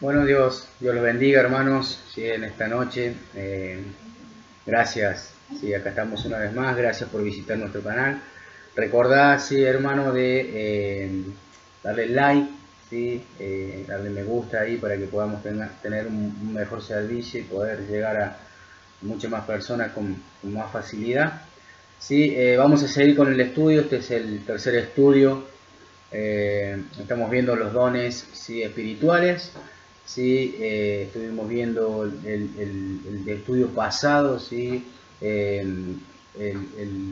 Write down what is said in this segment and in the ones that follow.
Bueno, Dios los bendiga, hermanos, sí, en esta noche. Gracias, sí, acá estamos una vez más. Gracias por visitar nuestro canal. Recordad, sí, hermano, de darle like, sí, darle me gusta ahí para que podamos tener un mejor servicio y poder llegar a muchas más personas con más facilidad. Sí, vamos a seguir con el estudio. Este es el tercer estudio. Estamos viendo los dones, sí, espirituales. Sí, estuvimos viendo el estudio pasado, sí,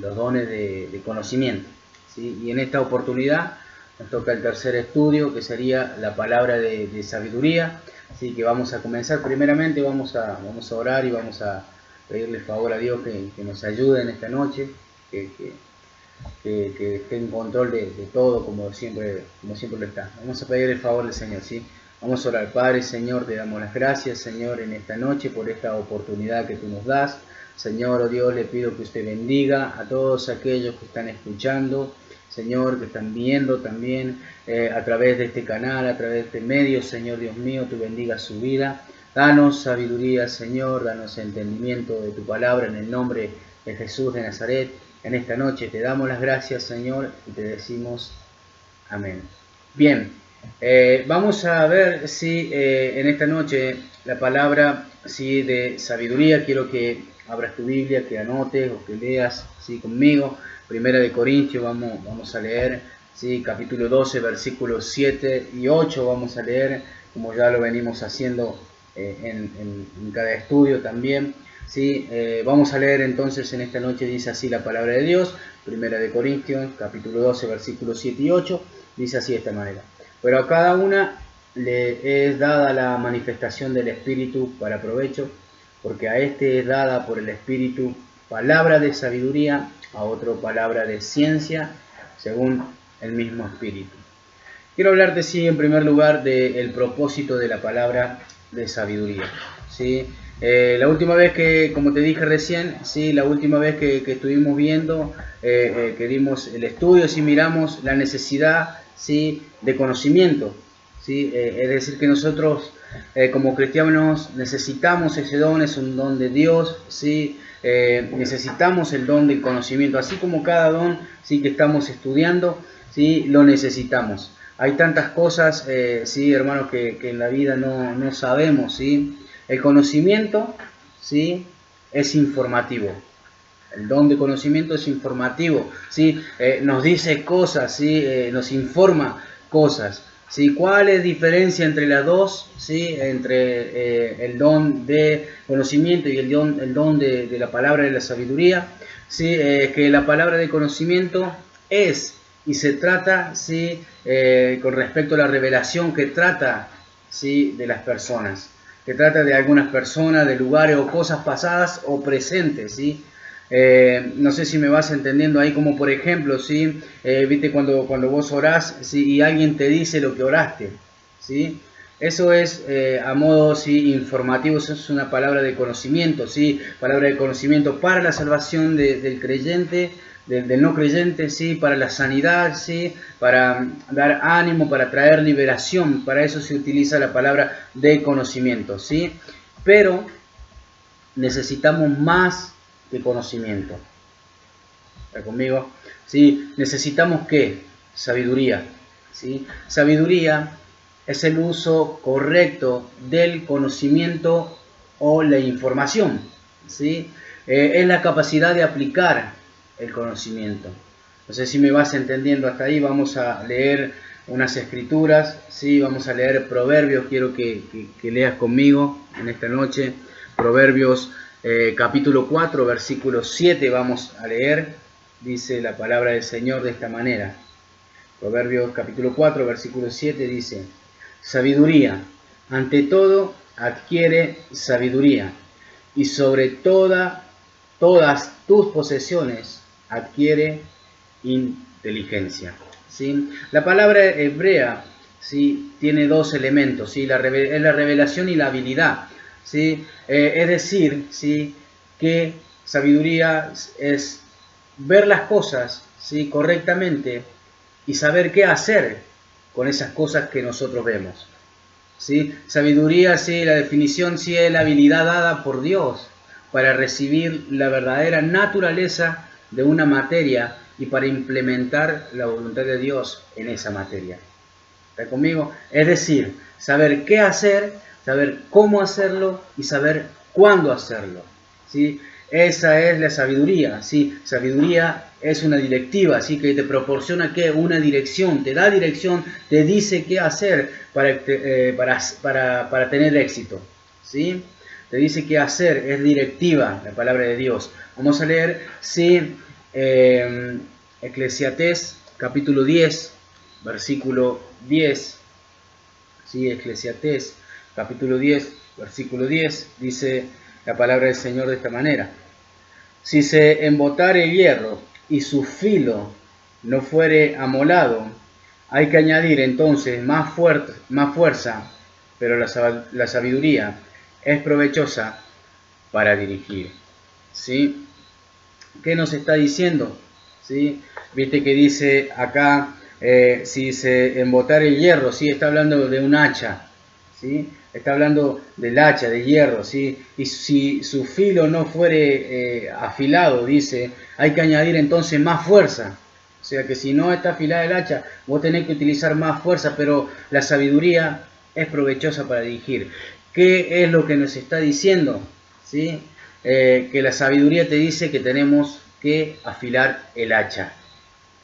los dones de conocimiento. ¿Sí? Y en esta oportunidad nos toca el tercer estudio, que sería la palabra de sabiduría. Así que vamos a comenzar. Primeramente vamos a orar y vamos a pedirle favor a Dios que nos ayude en esta noche, que esté en control de todo como siempre lo está. Vamos a pedir el favor del Señor, ¿sí? Vamos a orar. Padre, Señor, te damos las gracias, Señor, en esta noche por esta oportunidad que tú nos das. Señor, oh Dios, le pido que usted bendiga a todos aquellos que están escuchando, Señor, que están viendo también a través de este canal, a través de este medio. Señor Dios mío, tú bendiga su vida. Danos sabiduría, Señor, danos entendimiento de tu palabra en el nombre de Jesús de Nazaret. En esta noche te damos las gracias, Señor, y te decimos amén. Bien, vamos a ver si en esta noche la palabra sí, de sabiduría. Quiero que abras tu Biblia, que anotes o que leas sí, conmigo. Primera de Corintios, vamos a leer, sí, capítulo 12, versículos 7 y 8. Vamos a leer, como ya lo venimos haciendo en cada estudio también. Sí, vamos a leer entonces en esta noche, dice así la palabra de Dios, Primera de Corintios, capítulo 12, versículos 7 y 8, dice así de esta manera. Pero a cada una le es dada la manifestación del Espíritu para provecho, porque a este es dada por el Espíritu palabra de sabiduría, a otro palabra de ciencia, según el mismo Espíritu. Quiero hablarte, sí, en primer lugar del propósito de la palabra de sabiduría. ¿Sí? La última vez que, como te dije recién, ¿sí? La última vez que estuvimos viendo, que dimos el estudio, sí, miramos la necesidad, ¿sí? de conocimiento. ¿Sí? Es decir, que nosotros como cristianos necesitamos ese don, es un don de Dios, ¿sí? Necesitamos el don del conocimiento, así como cada don, ¿sí? que estamos estudiando, ¿sí? lo necesitamos. Hay tantas cosas, sí, hermanos, que en la vida no sabemos, ¿sí? El conocimiento, ¿sí? es informativo. El don de conocimiento es informativo, ¿sí? Nos dice cosas, ¿sí? Nos informa cosas. ¿Sí? ¿Cuál es la diferencia entre las dos? ¿Sí? Entre el don de conocimiento y el don de la palabra de la sabiduría. ¿Sí? Que la palabra de conocimiento es y se trata, ¿sí? Con respecto a la revelación que trata, ¿sí? de las personas, que trata de algunas personas, de lugares o cosas pasadas o presentes, ¿sí? No sé si me vas entendiendo ahí, como por ejemplo, ¿sí? Viste cuando vos orás, ¿sí? y alguien te dice lo que oraste, ¿sí? Eso es a modo, ¿sí? informativo, eso es una palabra de conocimiento, ¿sí? Palabra de conocimiento para la salvación del creyente, del no creyente, ¿sí? Para la sanidad, ¿sí? Para dar ánimo, para traer liberación. Para eso se utiliza la palabra de conocimiento, ¿sí? Pero necesitamos más que conocimiento. ¿Está conmigo? ¿Sí? Necesitamos ¿qué? Sabiduría. ¿Sí? Sabiduría es el uso correcto del conocimiento o la información. ¿Sí? Es la capacidad de aplicar el conocimiento. No sé si me vas entendiendo hasta ahí. Vamos a leer unas escrituras. ¿Sí? Vamos a leer Proverbios. Quiero que leas conmigo en esta noche. Proverbios capítulo 4, versículo 7 vamos a leer. Dice la palabra del Señor de esta manera. Proverbios capítulo 4, versículo 7 dice: sabiduría, ante todo adquiere sabiduría, y sobre todas tus posesiones adquiere inteligencia. ¿Sí? La palabra hebrea, ¿sí? tiene dos elementos, ¿sí? Es la revelación y la habilidad. ¿Sí? Es decir, ¿sí? que sabiduría es ver las cosas, ¿sí? correctamente y saber qué hacer con esas cosas que nosotros vemos. ¿sí? Sabiduría, sí, la definición, sí, es la habilidad dada por Dios para recibir la verdadera naturaleza de una materia y para implementar la voluntad de Dios en esa materia. ¿Está conmigo? Es decir, saber qué hacer, saber cómo hacerlo y saber cuándo hacerlo, ¿sí? Esa es la sabiduría, ¿sí? Sabiduría es una directiva, ¿sí? Que te proporciona ¿qué? Una dirección, te da dirección, te dice qué hacer para tener éxito, ¿sí? Te dice qué hacer, es directiva la palabra de Dios. Vamos a leer, ¿sí? Eclesiastés capítulo 10, versículo 10, ¿sí? Eclesiastés capítulo 10, versículo 10, dice la palabra del Señor de esta manera. Si se embotare el hierro y su filo no fuere amolado, hay que añadir entonces más fuerza, pero la sabiduría es provechosa para dirigir. ¿Sí? ¿Qué nos está diciendo? ¿Sí? Viste que dice acá, si se embotare el hierro, ¿sí? Está hablando de un hacha, ¿sí? Está hablando del hacha, de hierro, ¿sí? Y si su filo no fuere afilado, dice, hay que añadir entonces más fuerza. O sea que si no está afilada el hacha, vos tenés que utilizar más fuerza, pero la sabiduría es provechosa para dirigir. ¿Qué es lo que nos está diciendo? ¿Sí? Que la sabiduría te dice que tenemos que afilar el hacha,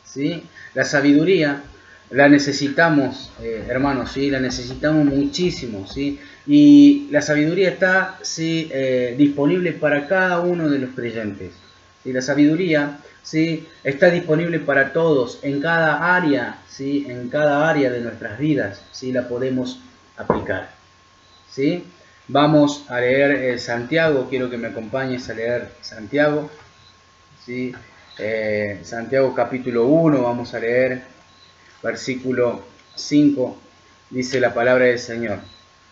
¿sí? La sabiduría la necesitamos, hermanos, ¿sí? La necesitamos muchísimo, ¿sí? Y la sabiduría está, ¿sí? Disponible para cada uno de los creyentes. ¿Sí? La sabiduría, ¿sí? Está disponible para todos, en cada área, ¿sí? En cada área de nuestras vidas, ¿sí? La podemos aplicar, ¿sí? Vamos a leer Santiago, quiero que me acompañes a leer Santiago, ¿sí? Santiago capítulo 1, vamos a leer versículo 5, dice la palabra del Señor.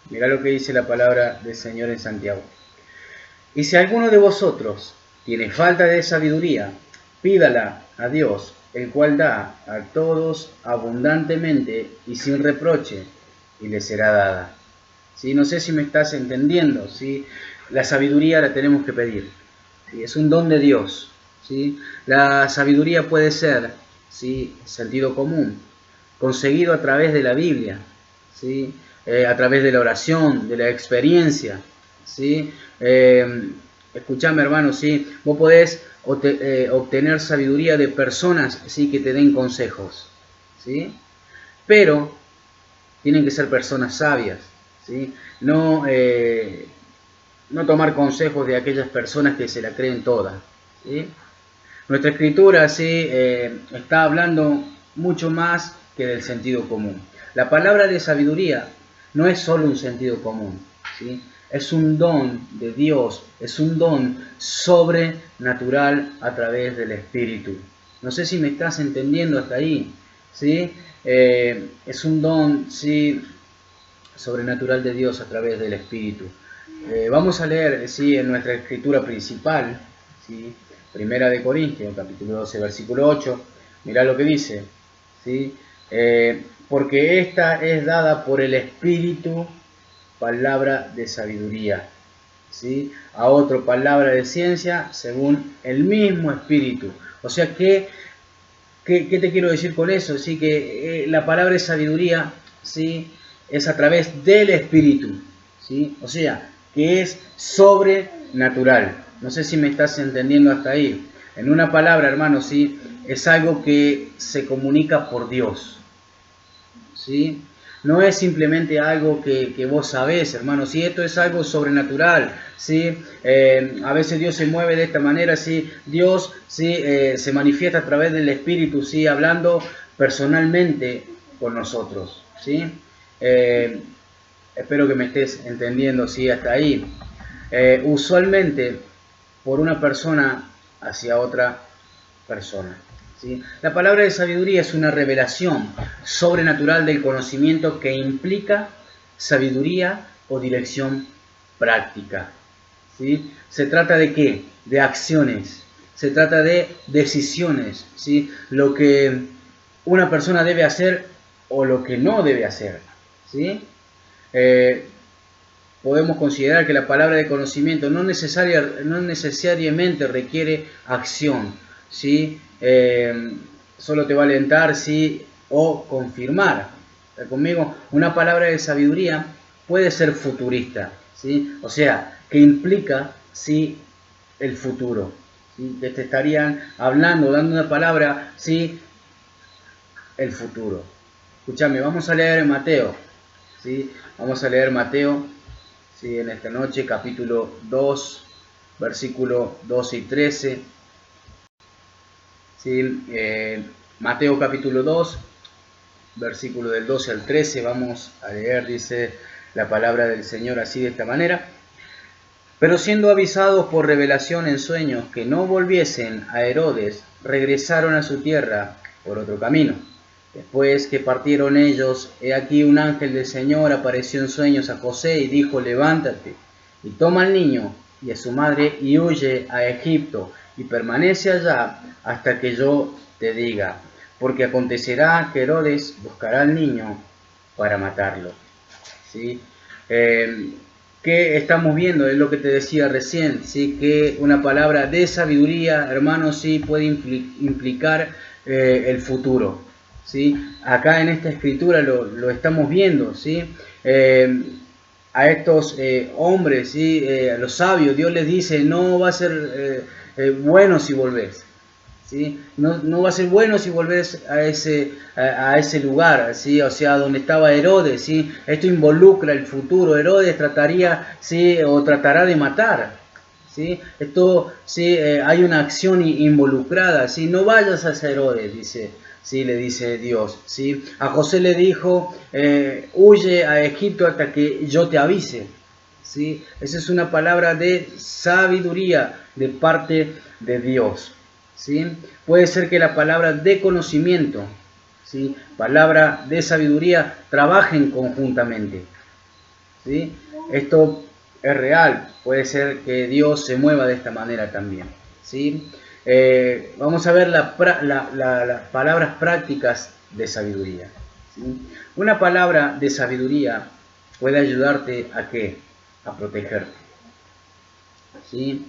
Mirá lo que dice la palabra del Señor en Santiago. Y si alguno de vosotros tiene falta de sabiduría, pídala a Dios, el cual da a todos abundantemente y sin reproche, y le será dada. ¿Sí? No sé si me estás entendiendo, ¿sí? La sabiduría la tenemos que pedir, ¿sí? Es un don de Dios, ¿sí? La sabiduría puede ser, ¿sí? Sentido común, conseguido a través de la Biblia, ¿sí? A través de la oración, de la experiencia, ¿sí? Escuchame, hermano, ¿sí? Vos podés obtener sabiduría de personas, ¿sí? Que te den consejos, ¿sí? Pero tienen que ser personas sabias, ¿sí? No, no tomar consejos de aquellas personas que se la creen todas, ¿sí? Nuestra escritura, ¿sí? Está hablando mucho más que del sentido común. La palabra de sabiduría no es solo un sentido común, ¿sí? Es un don de Dios, es un don sobrenatural a través del Espíritu. No sé si me estás entendiendo hasta ahí, ¿sí? Es un don, ¿sí? Sobrenatural de Dios a través del Espíritu. Vamos a leer, ¿sí? En nuestra escritura principal, ¿sí? Primera de Corintios, capítulo 12, versículo 8, mirá lo que dice, ¿sí? Porque esta es dada por el Espíritu, palabra de sabiduría, ¿sí? A otro palabra de ciencia, según el mismo Espíritu. O sea que, ¿qué te quiero decir con eso? ¿Sí? Que la palabra de sabiduría, ¿sí? Es a través del Espíritu, ¿sí? O sea, que es sobrenatural. No sé si me estás entendiendo hasta ahí. En una palabra, hermano, ¿sí? Es algo que se comunica por Dios, ¿sí? No es simplemente algo que vos sabés, hermano, ¿sí? Esto es algo sobrenatural, ¿sí? A veces Dios se mueve de esta manera, ¿sí? Dios, ¿sí? Se manifiesta a través del Espíritu, ¿sí? Hablando personalmente con nosotros, ¿sí? Espero que me estés entendiendo, ¿sí? Hasta ahí. Usualmente por una persona hacia otra persona, ¿sí? La palabra de sabiduría es una revelación sobrenatural del conocimiento que implica sabiduría o dirección práctica, ¿sí? Se trata de ¿qué? De acciones, se trata de decisiones, ¿sí? Lo que una persona debe hacer o lo que no debe hacer, ¿sí? podemos considerar que la palabra de conocimiento no necesariamente requiere acción, ¿sí? Solo te va a alentar, ¿sí? O confirmar. ¿Está conmigo? Una palabra de sabiduría puede ser futurista, ¿sí? O sea, que implica, ¿sí?, el futuro, ¿sí? Que te estarían hablando, dando una palabra, ¿sí?, el futuro. Escúchame, vamos a leer Mateo, ¿sí? Vamos a leer Mateo, ¿sí?, en esta noche, capítulo 2, versículo 12 y 13. ¿Sí? Mateo capítulo 2, versículo del 12 al 13, vamos a leer, dice la palabra del Señor así de esta manera. Pero siendo avisados por revelación en sueños que no volviesen a Herodes, regresaron a su tierra por otro camino. Después que partieron ellos, he aquí un ángel del Señor apareció en sueños a José y dijo: levántate y toma al niño y a su madre y huye a Egipto y permanece allá hasta que yo te diga, porque acontecerá que Herodes buscará al niño para matarlo. ¿Sí? ¿Qué estamos viendo? Es lo que te decía recién, ¿sí? Que una palabra de sabiduría, hermanos, sí puede implicar el futuro, ¿sí? Acá en esta escritura lo estamos viendo, ¿sí? A estos hombres, ¿sí? A los sabios, Dios les dice: no va a ser bueno si volvés. ¿Sí? No va a ser bueno si volvés a ese lugar, ¿sí? O sea, donde estaba Herodes, ¿sí? Esto involucra el futuro. Herodes trataría, ¿sí?, o tratará de matar, ¿sí? Esto, ¿sí?, hay una acción involucrada, ¿sí? No vayas a Herodes, dice, ¿sí?, le dice Dios, ¿sí? A José le dijo: huye a Egipto hasta que yo te avise, ¿sí? Esa es una palabra de sabiduría de parte de Dios, ¿sí? Puede ser que la palabra de conocimiento, ¿sí?, palabra de sabiduría, trabajen conjuntamente, ¿sí? Esto es real, puede ser que Dios se mueva de esta manera también, ¿sí? Vamos a ver las palabras prácticas de sabiduría, ¿sí? Una palabra de sabiduría puede ayudarte a ¿qué? A protegerte, ¿sí?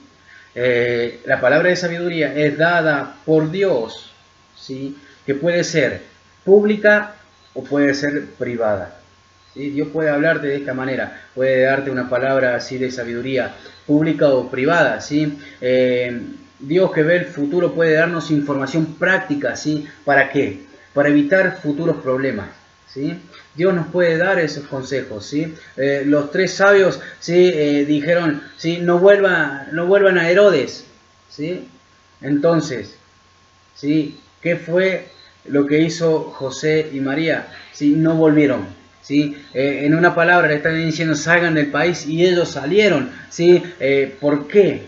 La palabra de sabiduría es dada por Dios, ¿sí?, que puede ser pública o puede ser privada, ¿sí? Dios puede hablarte de esta manera, puede darte una palabra así de sabiduría pública o privada, ¿sí? Dios, que ve el futuro, puede darnos información práctica, ¿sí? ¿Para qué? Para evitar futuros problemas, ¿sí? Dios nos puede dar esos consejos, ¿sí? Los tres sabios, ¿sí?, dijeron, ¿sí?, no vuelvan a Herodes, ¿sí? Entonces, ¿sí?, ¿qué fue lo que hizo José y María? ¿Sí? No volvieron, ¿sí? En una palabra le están diciendo: salgan del país, y ellos salieron, ¿sí? ¿Por qué?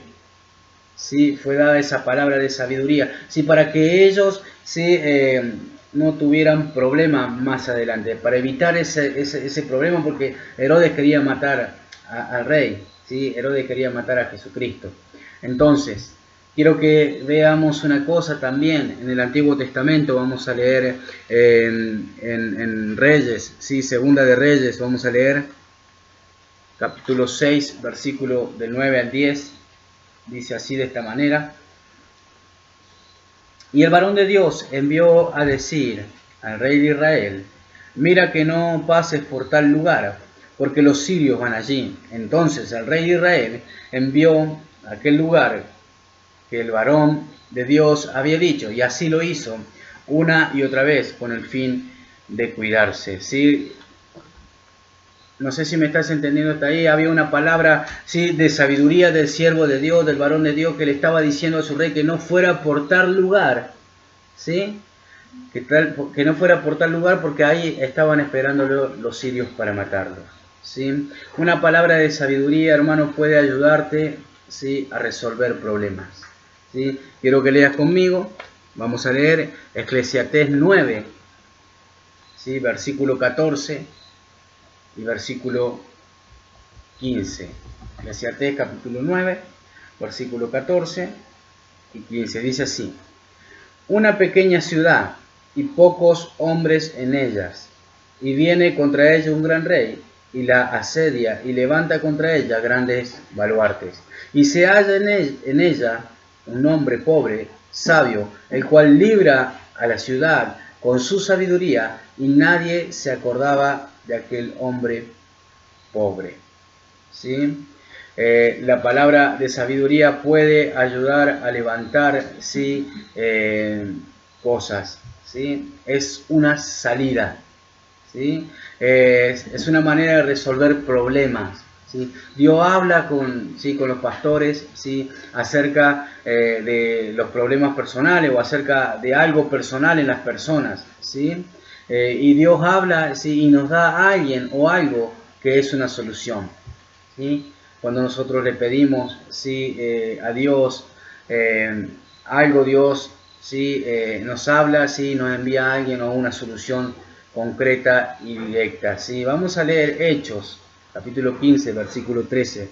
Sí, fue dada esa palabra de sabiduría, sí, para que ellos, sí, no tuvieran problema más adelante, para evitar ese problema, porque Herodes quería matar al rey, sí, Herodes quería matar a Jesucristo. Entonces, quiero que veamos una cosa también. En el Antiguo Testamento vamos a leer en Reyes, sí, Segunda de Reyes, vamos a leer capítulo 6, versículo del 9 al 10. Dice así de esta manera: y el varón de Dios envió a decir al rey de Israel: mira que no pases por tal lugar, porque los sirios van allí. Entonces el rey de Israel envió a aquel lugar que el varón de Dios había dicho, y así lo hizo una y otra vez con el fin de cuidarse, ¿sí? No sé si me estás entendiendo hasta ahí. Había una palabra, ¿sí?, de sabiduría del siervo de Dios, del varón de Dios, que le estaba diciendo a su rey que no fuera por tal lugar, ¿sí? Que no fuera por tal lugar, porque ahí estaban esperándolo los sirios para matarlo, ¿sí? Una palabra de sabiduría, hermano, puede ayudarte, ¿sí?, a resolver problemas, ¿sí? Quiero que leas conmigo. Vamos a leer Eclesiastés 9, ¿sí?, versículo 14 y versículo 15. Eclesiastés capítulo 9, versículo 14 y 15. Dice así: una pequeña ciudad y pocos hombres en ellas, y viene contra ella un gran rey, y la asedia y levanta contra ella grandes baluartes. Y se halla en ella un hombre pobre, sabio, el cual libra a la ciudad con su sabiduría, y nadie se acordaba de aquel hombre pobre. ¿Sí? La palabra de sabiduría puede ayudar a levantar, ¿sí? Cosas. ¿Sí? Es una salida. ¿Sí? Es una manera de resolver problemas. ¿Sí? Dios habla ¿sí? con los pastores, ¿sí? acerca de los problemas personales o acerca de algo personal en las personas. ¿Sí? Y Dios habla, ¿sí? y nos da a alguien o algo que es una solución. ¿Sí? Cuando nosotros le pedimos, ¿sí? A Dios algo, Dios, ¿sí? Nos habla, ¿sí? Nos envía a alguien o una solución concreta y directa. ¿Sí? Vamos a leer Hechos, capítulo 15, versículo 13.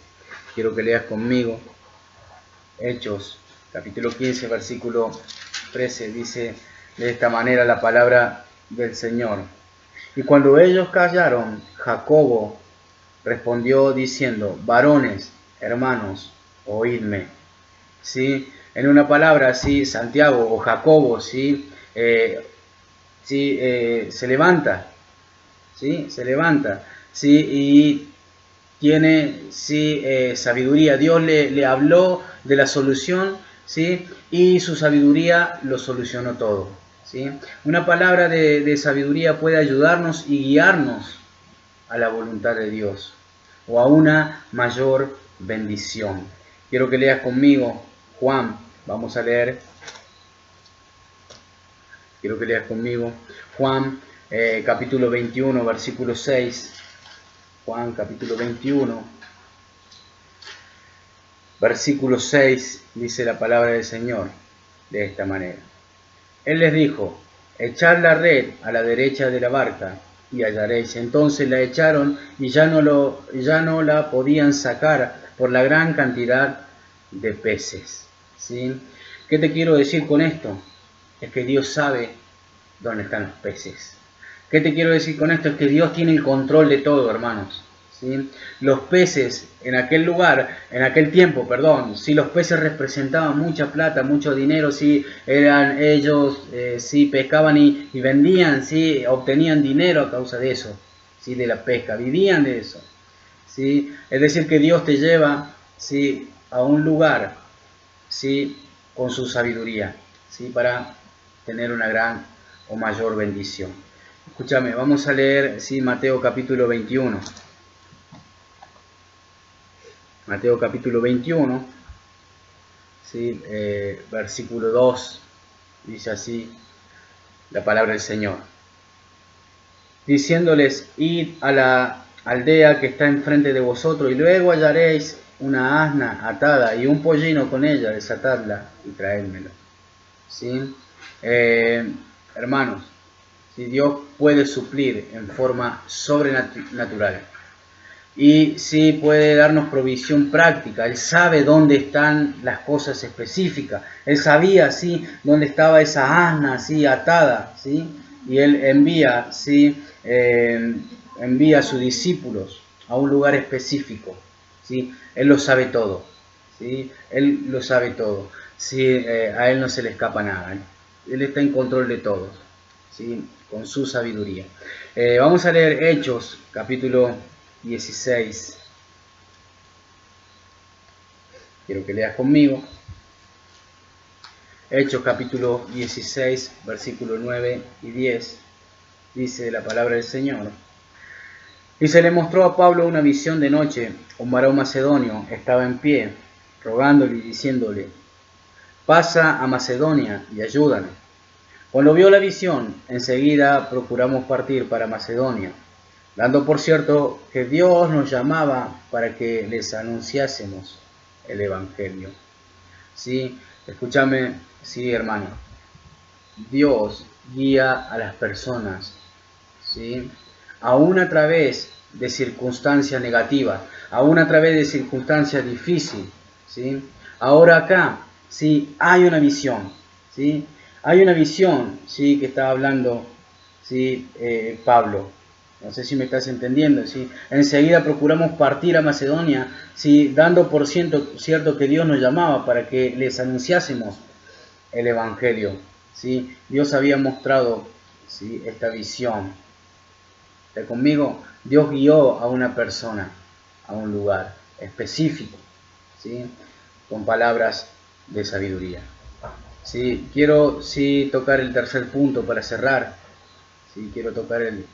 Quiero que leas conmigo. Hechos, capítulo 15, versículo 13. Dice de esta manera la palabra del Señor. Y cuando ellos callaron, Jacobo respondió diciendo: varones, hermanos, oídme. ¿Sí? En una palabra, ¿sí? Santiago o Jacobo, ¿sí? Se levanta, ¿sí? Se levanta, ¿sí? Y tiene, ¿sí? Sabiduría. Dios le habló de la solución, ¿sí? Y su sabiduría lo solucionó todo, ¿sí? Una palabra de sabiduría puede ayudarnos y guiarnos a la voluntad de Dios o a una mayor bendición. Quiero que leas conmigo Juan, vamos a leer. Quiero que leas conmigo Juan capítulo 21, versículo 6. Juan capítulo 21, versículo 6, dice la palabra del Señor de esta manera. Él les dijo: echad la red a la derecha de la barca y hallaréis. Entonces la echaron y ya no la podían sacar por la gran cantidad de peces. ¿Sí? ¿Qué te quiero decir con esto? Es que Dios sabe dónde están los peces. ¿Qué te quiero decir con esto? Es que Dios tiene el control de todo, hermanos. ¿Sí? Los peces en aquel lugar, en aquel tiempo, perdón, si los peces representaban mucha plata, mucho dinero, si eran ellos, si pescaban y vendían, si obtenían dinero a causa de eso, ¿sí? De la pesca, vivían de eso. ¿Sí? Es decir, que Dios te lleva, ¿sí? a un lugar, ¿sí? con su sabiduría, ¿sí? para tener una gran o mayor bendición. Escúchame, vamos a leer, ¿sí? Mateo capítulo 21. Mateo capítulo 21, ¿sí? Versículo 2, dice así la palabra del Señor. Diciéndoles: id a la aldea que está enfrente de vosotros, y luego hallaréis una asna atada y un pollino con ella, desatadla y traédmelo. ¿Sí? Hermanos, si Dios puede suplir en forma sobrenatural y sí puede darnos provisión práctica. Él sabe dónde están las cosas específicas. Él sabía, ¿sí? dónde estaba esa asna, ¿sí? atada, ¿sí? Y él envía, ¿sí? Envía a sus discípulos a un lugar específico, ¿sí? Él lo sabe todo, ¿sí? Él lo sabe todo, ¿sí? A él no se le escapa nada. Él está en control de todo, ¿sí? Con su sabiduría. Vamos a leer Hechos, capítulo 16. Quiero que leas conmigo. Hechos capítulo 16, versículo 9 y 10. Dice la palabra del Señor. Y se le mostró a Pablo una visión de noche. Un varón macedonio estaba en pie, rogándole y diciéndole: pasa a Macedonia y ayúdanos. Cuando vio la visión, enseguida procuramos partir para Macedonia, dando por cierto que Dios nos llamaba para que les anunciásemos el Evangelio. ¿Sí? Escúchame, sí, hermano. Dios guía a las personas, ¿sí? Aún a través de circunstancias negativas, aún a través de circunstancias difíciles, ¿sí? Ahora acá, ¿sí? Hay una visión, ¿sí? Hay una visión, ¿sí? Que está hablando, ¿sí? Pablo. No sé si me estás entendiendo, ¿sí? Enseguida procuramos partir a Macedonia, ¿sí? Dando por cierto que Dios nos llamaba para que les anunciásemos el Evangelio, ¿sí? Dios había mostrado, ¿sí?, esta visión. ¿Está conmigo? Dios guió a una persona a un lugar específico, ¿sí?, con palabras de sabiduría. ¿Sí? Quiero tocar el tercer punto para cerrar. ¿Sí? Quiero tocar el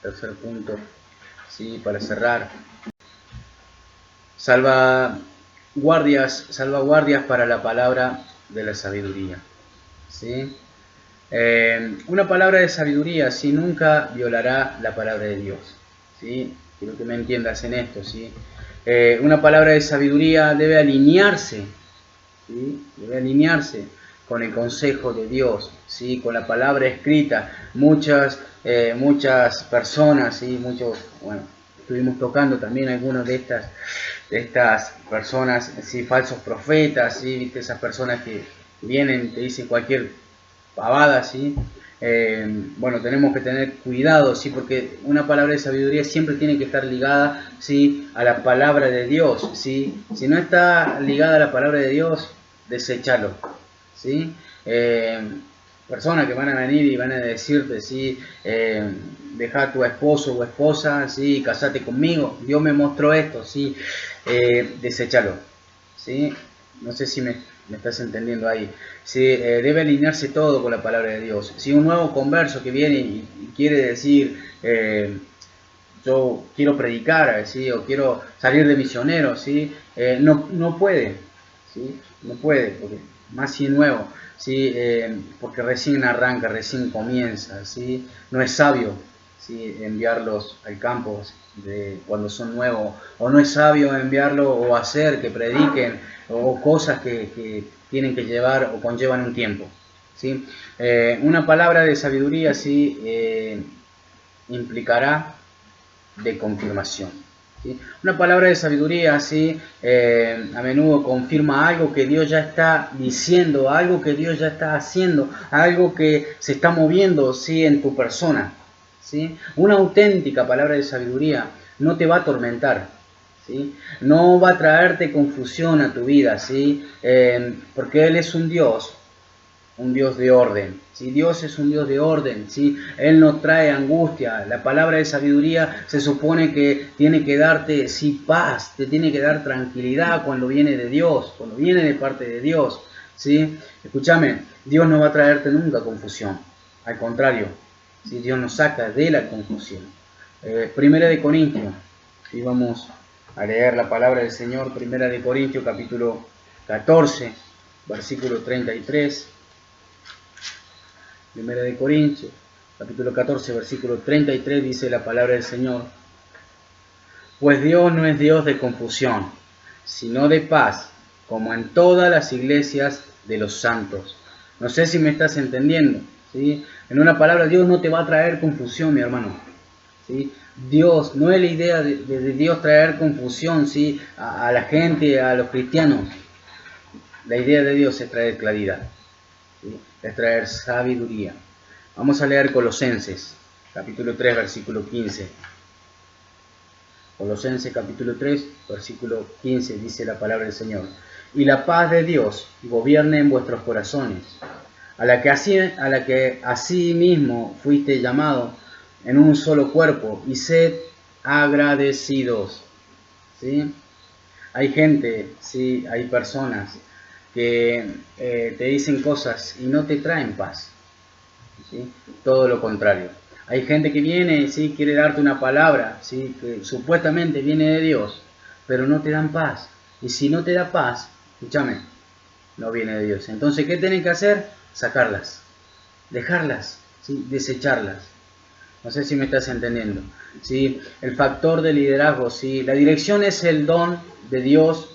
tercer punto, ¿sí?, para cerrar. Salvaguardias para la palabra de la sabiduría. ¿Sí? Una palabra de sabiduría, ¿sí?, nunca violará la palabra de Dios. ¿Sí? Quiero que me entiendas en esto, ¿sí? Una palabra de sabiduría debe alinearse, ¿sí?, debe alinearse con el consejo de Dios, ¿sí?, con la palabra escrita. Muchas personas, ¿sí?, estuvimos tocando también algunas de estas personas, ¿sí?, falsos profetas, ¿sí?, ¿viste? Esas personas que vienen, te dicen cualquier pavada, ¿sí? Tenemos que tener cuidado, ¿sí?, porque una palabra de sabiduría siempre tiene que estar ligada, ¿sí?, a la palabra de Dios, ¿sí? Si no está ligada a la palabra de Dios, deséchalo, ¿sí? Personas que van a venir y van a decirte, ¿sí?, deja a tu esposo o esposa, ¿sí?, casate conmigo, Dios me mostró esto, ¿sí? Deséchalo, ¿sí? No sé si me estás entendiendo ahí. ¿Sí? Debe alinearse todo con la palabra de Dios. Si un nuevo converso que viene y quiere decir, yo quiero predicar, ¿sí?, o quiero salir de misionero, ¿sí?, no puede, ¿sí?, no puede, porque más si nuevo, ¿sí?, porque recién arranca, recién comienza, ¿sí?, no es sabio, ¿sí?, enviarlos al campo cuando son nuevos, o no es sabio enviarlo o hacer que prediquen, o cosas que tienen que llevar o conllevan un tiempo, ¿sí? Una palabra de sabiduría, ¿sí?, implicará de confirmación, ¿sí? Una palabra de sabiduría, ¿sí?, a menudo confirma algo que Dios ya está diciendo, algo que Dios ya está haciendo, algo que se está moviendo, ¿sí?, en tu persona, ¿sí? Una auténtica palabra de sabiduría no te va a atormentar, ¿sí?, no va a traerte confusión a tu vida, ¿sí?, porque Él es un Dios de orden. ¿Sí? Dios es un Dios de orden, ¿sí? Él no trae angustia. La palabra de sabiduría se supone que tiene que darte, sí, paz, te tiene que dar tranquilidad cuando viene de Dios, cuando viene de parte de Dios, ¿sí? Escúchame, Dios no va a traerte nunca confusión. Al contrario, ¿sí?, Dios nos saca de la confusión. Primera de Corintios, y vamos a leer la palabra del Señor. Primera de Corintios, capítulo 14, versículo 33. Primera de Corintios, capítulo 14, versículo 33, dice la palabra del Señor: pues Dios no es Dios de confusión, sino de paz, como en todas las iglesias de los santos. No sé si me estás entendiendo, ¿sí? En una palabra, Dios no te va a traer confusión, mi hermano, ¿sí? Dios, no es la idea de Dios traer confusión, ¿sí?, a la gente, a los cristianos. La idea de Dios es traer claridad, ¿sí?, es traer sabiduría. Vamos a leer Colosenses, capítulo 3, versículo 15. Colosenses, capítulo 3, versículo 15, dice la palabra del Señor: y la paz de Dios gobierne en vuestros corazones, a la que así mismo fuiste llamado en un solo cuerpo, y sed agradecidos. ¿Sí? Hay gente, ¿sí?, hay personas que te dicen cosas y no te traen paz, ¿sí? Todo lo contrario. Hay gente que viene, ¿sí?, quiere darte una palabra, ¿sí?, que supuestamente viene de Dios, pero no te dan paz. Y si no te da paz, escúchame, no viene de Dios. Entonces, ¿qué tienen que hacer? Sacarlas, dejarlas, ¿sí?, desecharlas. No sé si me estás entendiendo, ¿sí? El factor de liderazgo, ¿sí? La dirección es el don de Dios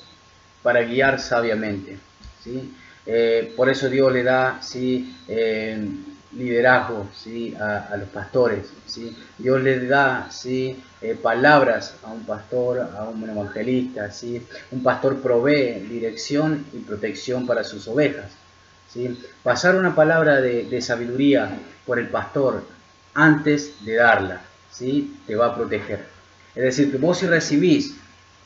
para guiar sabiamente, ¿sí? Por eso Dios le da, ¿sí?, liderazgo, ¿sí?, a los pastores, ¿sí? Dios les da, ¿sí?, palabras a un pastor, a un evangelista, ¿sí? Un pastor provee dirección y protección para sus ovejas, ¿sí? Pasar una palabra de sabiduría por el pastor antes de darla, ¿sí? Te va a proteger. Es decir, que vos si recibís,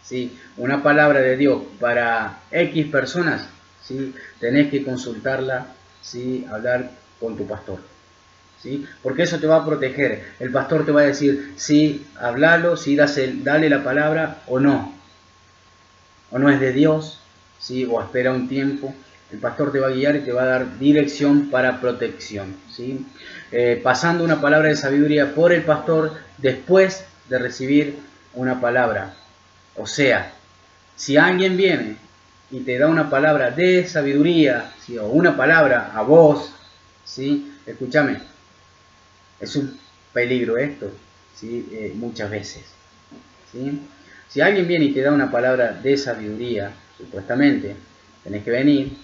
¿sí?, una palabra de Dios para X personas, ¿sí?, tenés que consultarla, ¿sí?, hablar con tu pastor, ¿sí? Porque eso te va a proteger. El pastor te va a decir, sí, hablalo, sí, dale la palabra o no es de Dios, ¿sí?, o espera un tiempo. El pastor te va a guiar y te va a dar dirección para protección, ¿sí? Pasando una palabra de sabiduría por el pastor después de recibir una palabra. O sea, si alguien viene y te da una palabra de sabiduría, ¿sí?, o una palabra a vos, ¿sí?, escúchame, es un peligro esto, ¿sí?, muchas veces, ¿sí? Si alguien viene y te da una palabra de sabiduría, supuestamente, tenés que venir,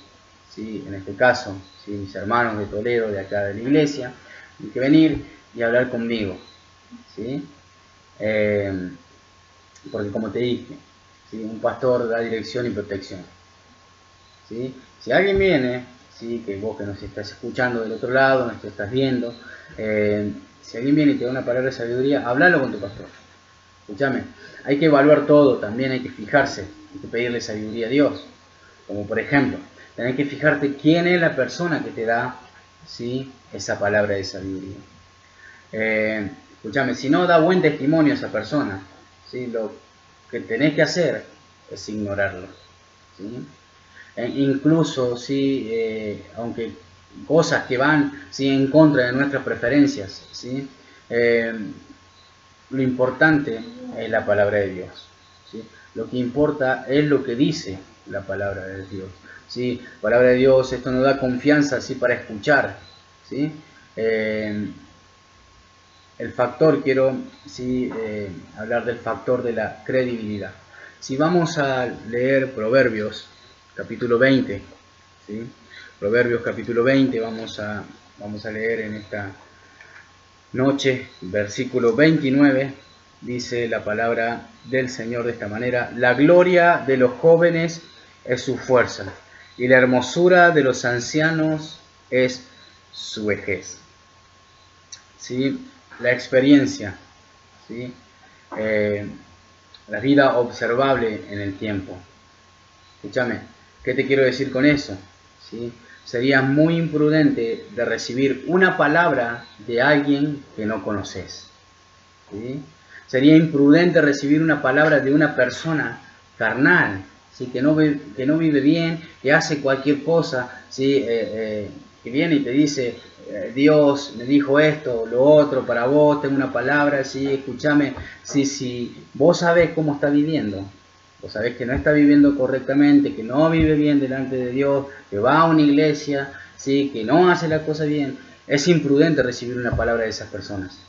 ¿sí?, en este caso, ¿sí?, mis hermanos de Toledo, de acá de la iglesia, tienen que venir y hablar conmigo, ¿sí? Porque como te dije, ¿sí?, un pastor da dirección y protección, ¿sí? Si alguien viene, ¿sí?, que vos que nos estás escuchando del otro lado, nos estás viendo, si alguien viene y te da una palabra de sabiduría, háblalo con tu pastor. Escúchame, hay que evaluar todo, también hay que fijarse, hay que pedirle sabiduría a Dios. Como por ejemplo, tenés que fijarte quién es la persona que te da, ¿sí?, esa palabra de sabiduría. Escúchame, si no da buen testimonio a esa persona, ¿sí?, lo que tenés que hacer es ignorarlo, ¿sí? Incluso, ¿sí?, aunque cosas que van, ¿sí?, en contra de nuestras preferencias, ¿sí?, lo importante es la palabra de Dios, ¿sí? Lo que importa es lo que dice la palabra de Dios, ¿sí? La palabra de Dios, esto nos da confianza, ¿sí?, para escuchar, ¿sí? El factor, quiero, ¿sí?, hablar del factor de la credibilidad. Si vamos a leer Proverbios, capítulo 20, ¿sí? Proverbios capítulo 20, vamos a leer en esta noche, versículo 29, dice la palabra del Señor de esta manera: la gloria de los jóvenes es su fuerza, y la hermosura de los ancianos es su vejez. ¿Sí? La experiencia, ¿sí? La vida observable en el tiempo. Escúchame, ¿qué te quiero decir con eso? ¿Sí? Sería muy imprudente de recibir una palabra de alguien que no conoces, ¿sí? Sería imprudente recibir una palabra de una persona carnal, ¿sí?, que no vive bien, que hace cualquier cosa, ¿sí?, que viene y te dice, Dios me dijo esto, lo otro, para vos tengo una palabra, ¿sí?, escúchame, si vos sabés cómo está viviendo, vos sabés que no está viviendo correctamente, que no vive bien delante de Dios, que va a una iglesia, ¿sí?, que no hace la cosa bien, es imprudente recibir una palabra de esas personas,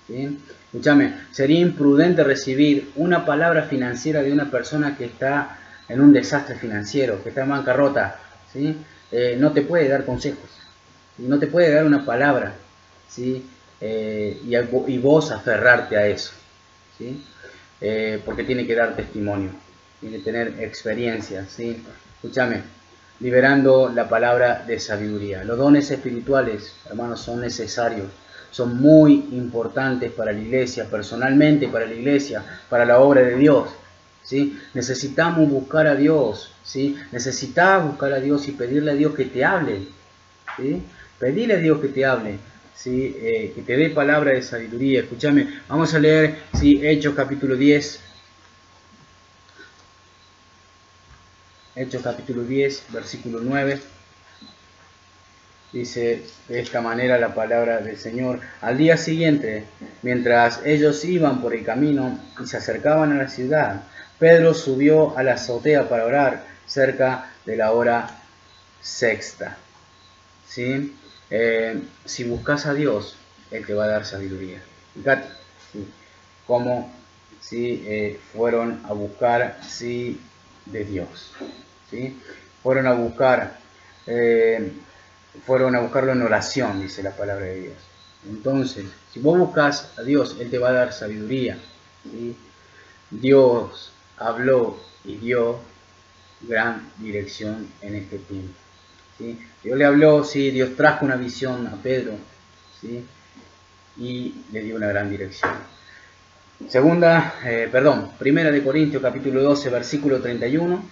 ¿sí? Escúchame, sería imprudente recibir una palabra financiera de una persona que está en un desastre financiero, que está en bancarrota, ¿sí? No te puede dar consejos, no te puede dar una palabra, ¿sí?, y vos aferrarte a eso, ¿sí? Porque tiene que dar testimonio, tiene que tener experiencia, ¿sí? Escúchame, liberando la palabra de sabiduría. Los dones espirituales, hermanos, son necesarios, son muy importantes para la iglesia, personalmente para la iglesia, para la obra de Dios, ¿sí? Necesitamos buscar a Dios, ¿sí? Necesitas buscar a Dios y pedirle a Dios que te hable, ¿sí? Pedirle a Dios que te hable, ¿sí? Que te dé palabra de sabiduría. Escúchame, vamos a leer, ¿sí?, Hechos capítulo 10. Hechos capítulo 10, versículo 9. Dice de esta manera la palabra del Señor: al día siguiente, mientras ellos iban por el camino y se acercaban a la ciudad, Pedro subió a la azotea para orar cerca de la hora sexta, ¿sí? Si buscas a Dios, Él te va a dar sabiduría. Fíjate, ¿sí?, cómo, ¿sí?, fueron a buscar, ¿sí?, de Dios, ¿sí? Fueron a buscarlo en oración, dice la palabra de Dios. Entonces, si vos buscas a Dios, Él te va a dar sabiduría, ¿sí? Dios habló y dio gran dirección en este tiempo, ¿sí? Dios le habló, ¿sí?, Dios trajo una visión a Pedro, ¿sí?, y le dio una gran dirección. Primera de Corintios capítulo 12, versículo 31.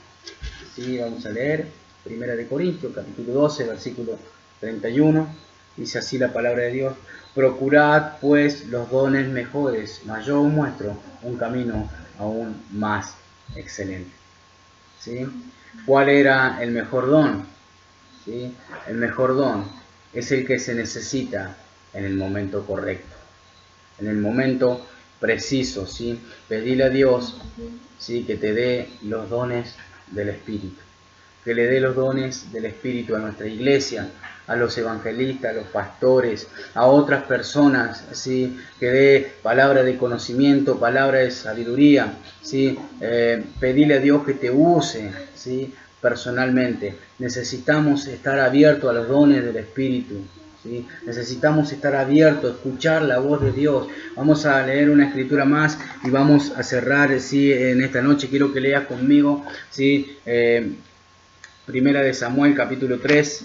Sí, vamos a leer. Primera de Corintios capítulo 12, versículo 31. Dice así la palabra de Dios: procurad pues los dones mejores, mas yo os muestro un camino aún más excelente. ¿Sí? ¿Cuál era el mejor don? ¿Sí? El mejor don es el que se necesita en el momento correcto, en el momento preciso. ¿Sí? Pedirle a Dios, ¿sí?, que te dé los dones del Espíritu, que le dé los dones del Espíritu a nuestra iglesia, a los evangelistas, a los pastores, a otras personas, ¿sí?, que dé palabra de conocimiento, palabra de sabiduría, ¿sí? Pedirle a Dios que te use, ¿sí?, personalmente. Necesitamos estar abiertos a los dones del Espíritu. ¿Sí? Necesitamos estar abiertos, escuchar la voz de Dios. Vamos a leer una escritura más y vamos a cerrar, ¿sí?, en esta noche. Quiero que leas conmigo, ¿sí? Primera de Samuel capítulo 3,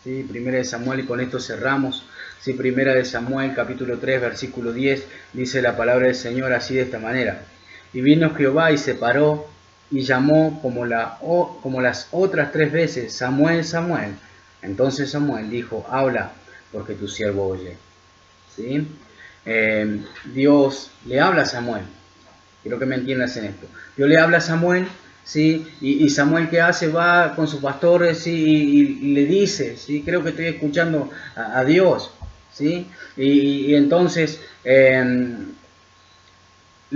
¿sí? Primera de Samuel, y con esto cerramos. ¿Sí? Primera de Samuel capítulo 3 versículo 10, dice la palabra del Señor así, de esta manera: y vino Jehová y se paró y llamó como las otras 3 veces: Samuel, Samuel. Entonces Samuel dijo: habla, porque tu siervo oye. ¿Sí? Dios le habla a Samuel. Quiero que me entiendas en esto. Dios le habla a Samuel, ¿sí? Y Samuel, ¿qué hace? Va con sus pastores, ¿sí?, y le dice, ¿sí?, creo que estoy escuchando a Dios, ¿sí? Y entonces le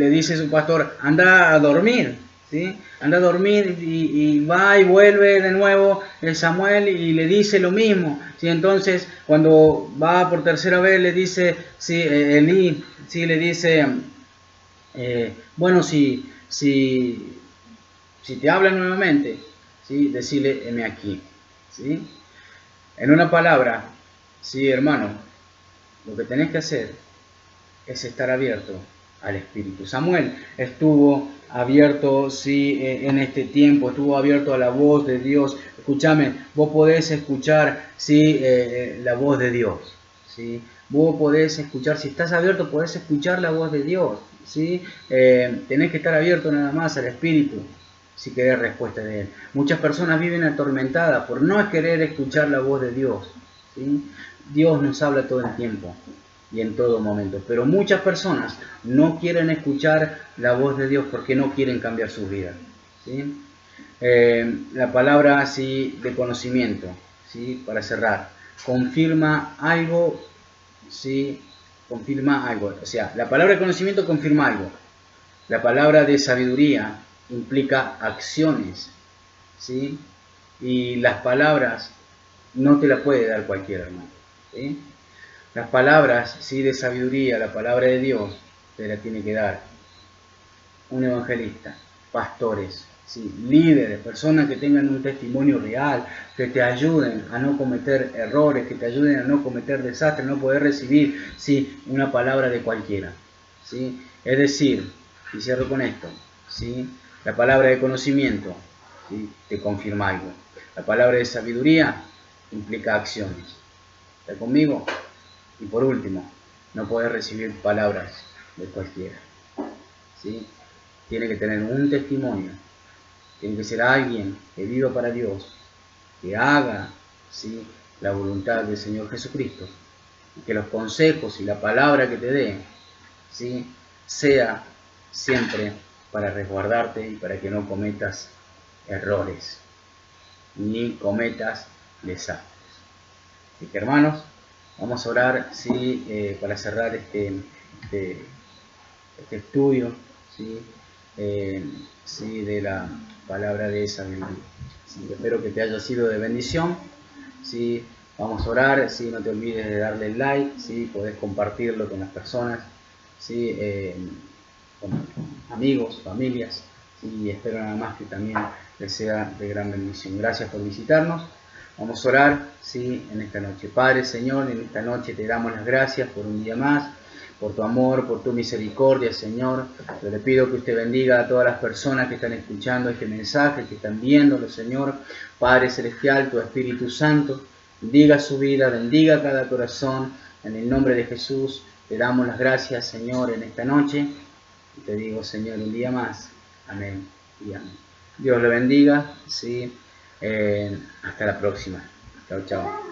dice su pastor: anda a dormir, ¿sí? Anda a dormir, y va y vuelve de nuevo el Samuel y le dice lo mismo, ¿sí? Entonces, cuando va por tercera vez, le dice, ¿sí?, Elí, ¿sí?, le dice: bueno, si te habla nuevamente, ¿sí?, decile: heme aquí. ¿Sí? En una palabra, sí, hermano, lo que tenés que hacer es estar abierto al Espíritu. Samuel estuvo abierto, sí, en este tiempo, estuvo abierto a la voz de Dios. Escúchame, vos podés escuchar, sí, la voz de Dios, ¿sí? Vos podés escuchar, si estás abierto, podés escuchar la voz de Dios, ¿sí? Tenés que estar abierto nada más al Espíritu si querés respuesta de Él. Muchas personas viven atormentadas por no querer escuchar la voz de Dios, ¿sí? Dios nos habla todo el tiempo y en todo momento, pero muchas personas no quieren escuchar la voz de Dios porque no quieren cambiar su vida, ¿sí? La palabra así de conocimiento, ¿sí?, para cerrar, confirma algo, ¿sí? Confirma algo. O sea, la palabra de conocimiento confirma algo. La palabra de sabiduría implica acciones, ¿sí? Y las palabras no te las puede dar cualquier hermano, ¿sí? Las palabras, ¿sí?, de sabiduría, la palabra de Dios, te la tiene que dar un evangelista, pastores, ¿sí?, líderes, personas que tengan un testimonio real, que te ayuden a no cometer errores, que te ayuden a no cometer desastres, no poder recibir, ¿sí?, una palabra de cualquiera, ¿sí? Es decir, y cierro con esto, ¿sí?, la palabra de conocimiento, ¿sí?, te confirma algo. La palabra de sabiduría implica acciones. ¿Está conmigo? Y por último, no podés recibir palabras de cualquiera, ¿sí? Tiene que tener un testimonio, tiene que ser alguien que viva para Dios, que haga, ¿sí?, la voluntad del Señor Jesucristo, y que los consejos y la palabra que te dé, ¿sí?, sea siempre para resguardarte y para que no cometas errores, ni cometas desastres. Así que, hermanos, vamos a orar, ¿sí?, para cerrar este estudio, ¿sí?, ¿sí?, de la palabra de sabiduría. ¿Sí? Espero que te haya sido de bendición, ¿sí? Vamos a orar, ¿sí? No te olvides de darle like, ¿sí? Podés compartirlo con las personas, ¿sí?, con amigos, familias, ¿sí? Y espero nada más que también les sea de gran bendición. Gracias por visitarnos. Vamos a orar, ¿sí?, en esta noche. Padre, Señor, en esta noche te damos las gracias por un día más, por tu amor, por tu misericordia, Señor. Yo le pido que usted bendiga a todas las personas que están escuchando este mensaje, que están viéndolo, Señor. Padre Celestial, tu Espíritu Santo, bendiga su vida, bendiga cada corazón. En el nombre de Jesús te damos las gracias, Señor, en esta noche. Te digo, Señor, un día más. Amén y amén. Dios le bendiga, ¿sí? Hasta la próxima. Chao, chao.